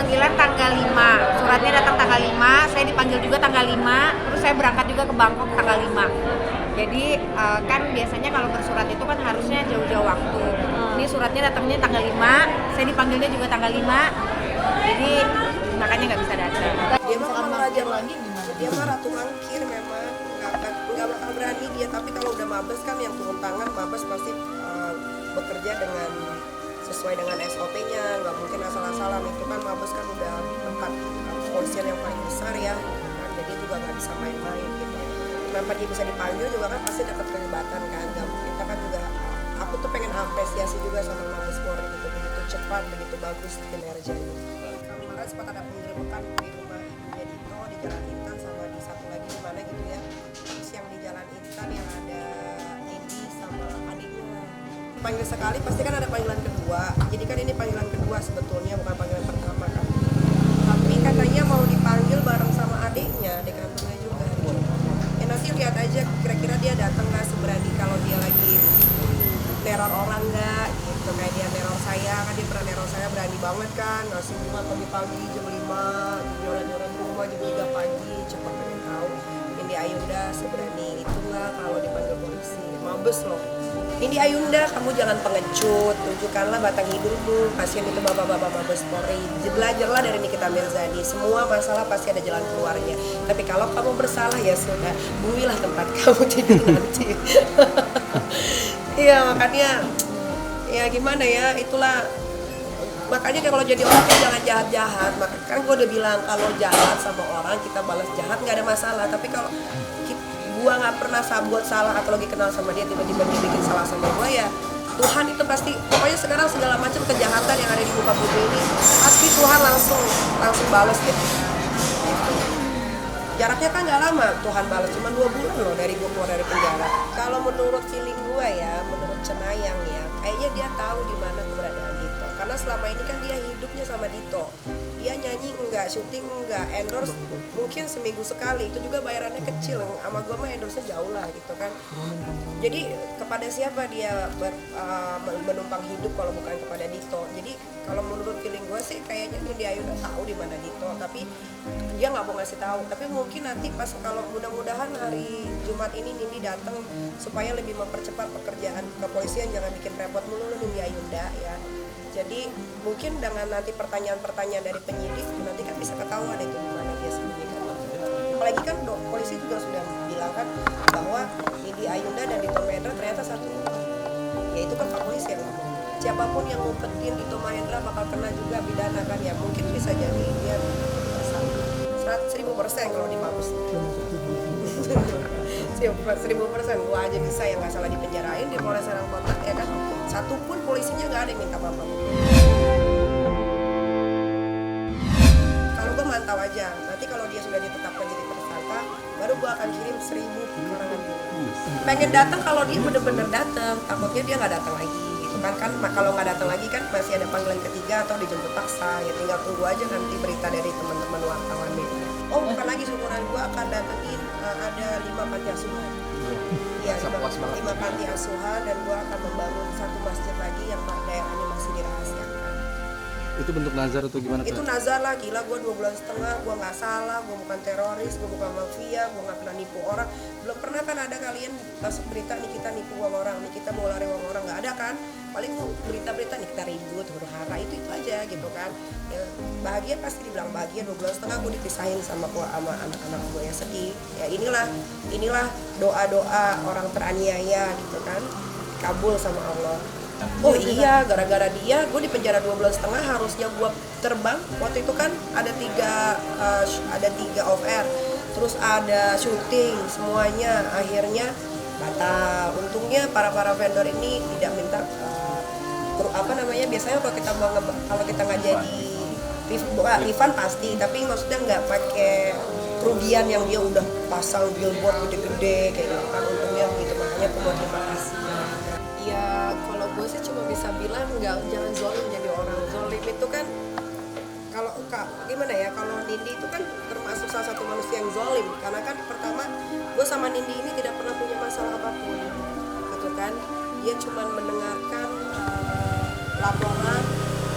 panggilan tanggal 5. Suratnya datang tanggal 5, saya dipanggil juga tanggal 5, terus saya berangkat juga ke Bangkok tanggal 5. Jadi kan biasanya kalau bersurat itu kan harusnya jauh-jauh waktu. Ini suratnya datangnya tanggal 5, saya dipanggilnya juga tanggal 5. Jadi makanya nggak bisa datang. Dia mah kalau raja lagi gimana? Dia mah ratu mangkir memang, nggak bakal berani dia. Tapi kalau udah mabes kan yang turun tangan, mabes pasti bekerja dengan sesuai dengan SOP-nya, nggak mungkin asal-asalan. Itu kan mabes kan udah tempat kepolisian yang paling besar ya, kan? Jadi juga nggak bisa main-main gitu. Kenapa dia bisa dipanggil juga kan pasti dapat kelibatan kan. Nggak mungkin, kita kan juga, aku tuh pengen apresiasi juga sama Mabes Polri gitu, begitu cepat, begitu bagus kinerjanya. Kemarin sempat ada penggerebekan di rumah ibunya Dito di Jalan Intan, sama di satu lagi di mana gitu ya. Terus yang di Jalan Intan yang ada Nindi sama adiknya. Panggil sekali pasti kan ada panggilan kedua. Jadi kan ini panggilan kedua sebetulnya, bukan panggilan pertama kan. Tapi katanya mau dipanggil bareng sama adiknya, adik kandungnya juga. Ya nanti lihat aja kira-kira dia datang nggak, seberani kalau dia lagi teror orang nggak gitu. Kayak dia teror saya, kan dia pernah teror saya, berani banget kan, ngasih bunga pagi-pagi jam 5, nyoret-nyoret rumah jam 3 pagi. Coba pengen tahu Indi Ayunda seberani itu nggak kalau dipanggil polisi. Mabes loh. Indi Ayunda, kamu jangan pengecut, tunjukkanlah batang hidungmu. Kasihan itu bapak-bapak Mabes Polri. Belajarlah dari Nikita Mirzani, semua masalah pasti ada jalan keluarnya. Tapi kalau kamu bersalah ya sudah, bumilah tempat kamu tidur nanti. Iya, makanya ya gimana ya, itulah makanya kalau jadi orang tuh jangan jahat-jahat. Maka kan gue udah bilang kalau jahat sama orang kita balas jahat nggak ada masalah. Tapi kalau gua nggak pernah buat salah atau lagi kenal sama dia, tiba-tiba dia bikin salah sama gua, ya Tuhan itu pasti, pokoknya sekarang segala macam kejahatan yang ada di muka bumi ini pasti Tuhan langsung balas gitu. Jaraknya kan nggak lama Tuhan balas, cuma 2 bulan loh dari gua keluar dari penjara. Kalau menurut feeling gua ya, menurut Cenayang ya, kayaknya dia tahu di mana keberadaan Dito. Karena selama ini kan dia hidupnya sama Dito. Dia nyanyi enggak, syuting enggak, endorse mungkin seminggu sekali. Itu juga bayarannya kecil. Sama gua mah endorse-nya jauh lah gitu kan. Jadi kepada siapa dia menumpang hidup kalau bukan kepada Dito. Jadi kalau menurut feeling gua sih kayaknya dia udah tahu di mana Dito, tapi dia nggak mau ngasih tahu. Tapi mungkin nanti pas, kalau mudah-mudahan hari Jumat ini Nindi datang supaya lebih mempercepat pekerjaan kepolisian, jangan bikin repot mulu Nindi Ayunda ya. Jadi mungkin dengan nanti pertanyaan-pertanyaan dari penyidik nanti kan bisa ketahuan itu gimana dia sembunyikan. Apalagi kan polisi juga sudah bilang kan bahwa Nindi Ayunda dan Dito Mahendra ternyata satu, yaitu kan Pak Polisi yang ngomong. Siapapun yang ngumpetin Dito Mahendra bakal kena juga pidana kan ya, mungkin bisa jadi dia 100.000% kalau di Mabes. 1000%, gua aja bisa yang nggak salah dipenjarain di Polres Serang Kota ya kan, satu pun polisinya nggak ada yang minta maaf. Kalau gua mantau aja, nanti kalau dia sudah ditetapkan jadi tersangka, baru gua akan kirim 1000 karangan bunga. Pengen datang, kalau dia bener-bener datang, takutnya dia nggak datang lagi gitu kan. Kalau nggak datang lagi kan masih ada panggilan ketiga atau dijemput paksa ya, tinggal tunggu aja nanti berita dari teman-teman wartawan media. Oh bukan lagi, syukuran gue akan datengin ada 5 panti asuhan. Iya, 5 panti asuhan, dan gue akan membangun 1 masjid lagi yang daerahnya masih dirahasiakan. Itu bentuk nazar atau gimana? Itu nazar lah, gila, gue 2,5 bulan, gue gak salah, gue bukan teroris, gue bukan mafia, gue gak pernah nipu orang. Belum pernah kan ada kalian masuk berita nih kita nipu uang orang, nih kita mau lari uang orang, gak ada kan. Paling berita-berita nih kita ribut, huru-hara, itu aja gitu kan ya. Bahagia pasti dibilang bahagia, 2,5 bulan gue dipisahin sama anak-anak gue yang sedih ya. Inilah doa-doa orang teraniaya gitu kan, kabul sama Allah. Oh iya, gara-gara dia gue di penjara 2,5 bulan, harusnya gue terbang. Waktu itu kan ada 3 off air, terus ada syuting, semuanya akhirnya batal. Untungnya para vendor ini tidak minta biasanya kalau kita nggak jadi refund pasti, tapi maksudnya nggak pakai kerugian yang dia udah pasang billboard gede-gede kayak gitu kan. Untungnya begitu, makanya buat terima kasih. Ya kalau gue sih cuma bisa bilang jangan zolim jadi orang. Zolim itu kan kalau gimana ya, kalau Nindi itu kan termasuk salah satu manusia yang zolim, karena kan pertama gue sama Nindi ini tidak pernah punya masalah apapun gitu kan. Dia cuma mendengarkan laporan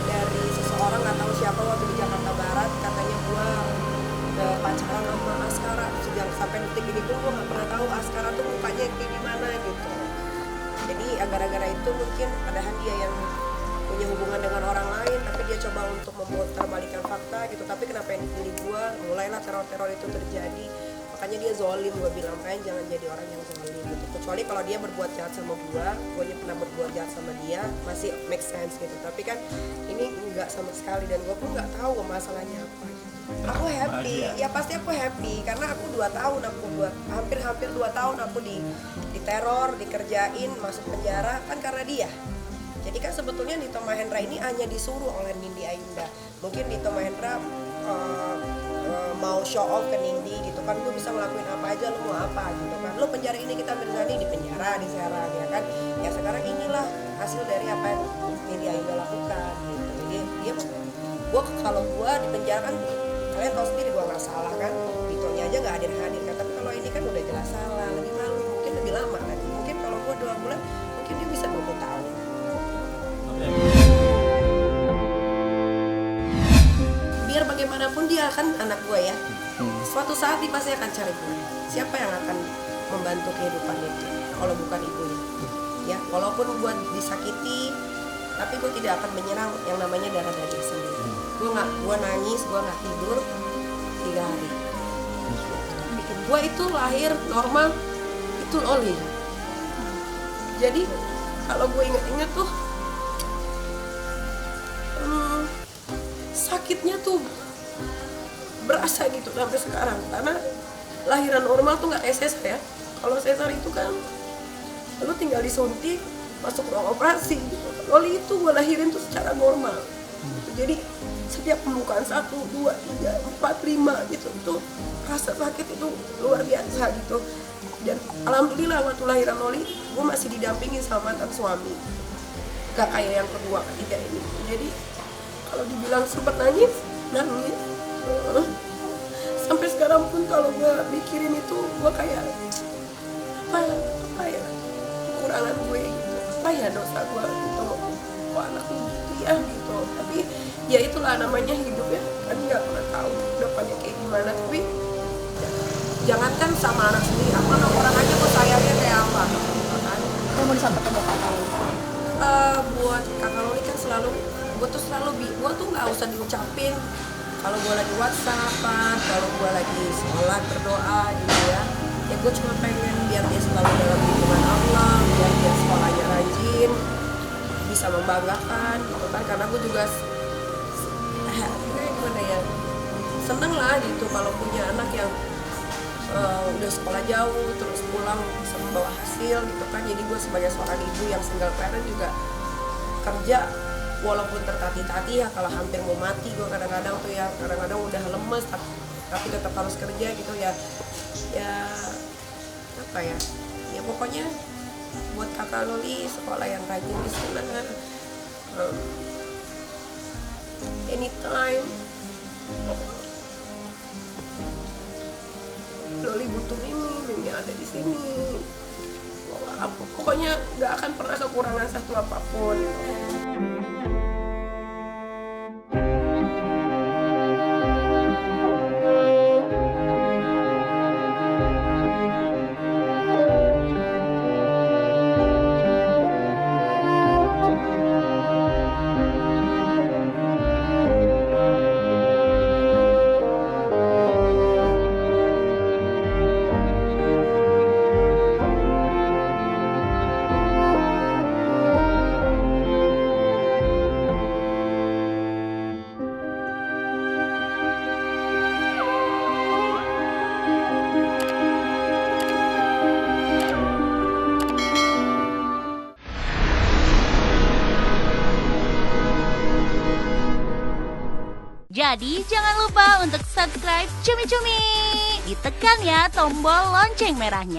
dari seseorang nggak tahu siapa waktu di Jakarta Barat. sampai detik ini pun gue nggak pernah tahu Askara tuh mukanya kayak gimana gitu. Jadi gara-gara itu mungkin padahal dia yang punya hubungan dengan orang lain, tapi dia coba untuk memutarbalikkan fakta gitu. Tapi kenapa yang dipilih gue? Mulailah teror-teror itu terjadi. Makanya dia zolim, gue bilang kan jangan jadi orang yang zolim gitu. Kecuali kalau dia berbuat jahat sama gue pernah berbuat jahat sama dia, masih make sense gitu. Tapi kan ini enggak sama sekali, dan gue pun nggak tahu masalahnya apa. Aku happy, ya pasti aku happy karena aku 2 tahun, hampir 2 tahun aku diteror, dikerjain, masuk penjara kan karena dia. Jadi kan sebetulnya Dito Mahendra ini hanya disuruh oleh Nindi Ainda. Mungkin Dito Mahendra mau show off ke Nindi gitu kan, lu bisa ngelakuin apa aja, lu mau apa gitu kan. Lu penjara ini kita bersani di penjara, di Serang ya kan. Ya sekarang inilah hasil dari apa yang Nindi Ainda lakukan gitu. Jadi dia, kalau gua di penjara kan kalian tahu sendiri gua nggak salah kan, Ditonya aja nggak hadir kan. Tapi kalau ini kan udah jelas salah, lebih malu, mungkin lebih lama kan. Mungkin kalau gua 2 bulan, mungkin dia bisa 20 tahun. Biar bagaimanapun dia kan anak gue ya. Suatu saat dia pasti akan cari gue. Siapa yang akan membantu kehidupan itu kalau bukan ibunya? Ya, walaupun gue disakiti, tapi gue tidak akan menyerang yang namanya darah daging sendiri. Gue nangis, gue nggak tidur 3 hari. Gue itu lahir normal, itu Loli. Jadi kalau gue inget-inget tuh sakitnya tuh berasa gitu sampai sekarang, karena lahiran normal tuh nggak kayak sesar ya. Kalau sesar itu kan lu tinggal disuntik masuk ruang operasi gitu. Loli itu gue lahirin tuh secara normal gitu. Jadi setiap pembukaan 1, 2, 3, 4, 5 gitu tuh rasa sakit itu luar biasa gitu. Dan alhamdulillah waktu lahiran Loli gue masih didampingin sama mantan suami, gak kayak yang kedua ketiga ini. Jadi kalau dibilang sempat nangis sampai sekarang pun kalau gue mikirin itu gue kayak apa ya kekurangan gue gitu, apa ya dosa gue gitu, kok anakku gitu ya gitu. Tapi ya itulah namanya hidup ya, kan nggak pernah tahu depannya kayak gimana. Tapi jangankan sama anak sendiri, apa orang aja gue sayangnya kayak apa kan. Mau disampaikan ke kakak Loli? Buat kakak Loli kan gue tuh nggak usah diucapin kalau gue lagi whatsappan, kalau gue lagi sholat berdoa gitu ya gue cuma pengen biar dia selalu dalam lindungan Allah, biar dia sekolahnya rajin, bisa membanggakan gitu kan. Karena gue juga gimana ya, seneng lah gitu kalau punya anak yang udah sekolah jauh terus pulang bisa membawa hasil gitu kan. Jadi gue sebagai seorang ibu yang single parent juga kerja walaupun tertatih-tatih ya, kalau hampir mau mati gue kadang-kadang tuh ya, kadang-kadang udah lemes tapi tetap harus kerja gitu ya apa ya, ya pokoknya buat kakak Loli sekolah yang rajin di sana, anytime Loli butuh ini ada di sini, pokoknya nggak akan pernah kekurangan satu apapun. Jadi jangan lupa untuk subscribe Cumi Cumi. Ditekan ya tombol lonceng merahnya.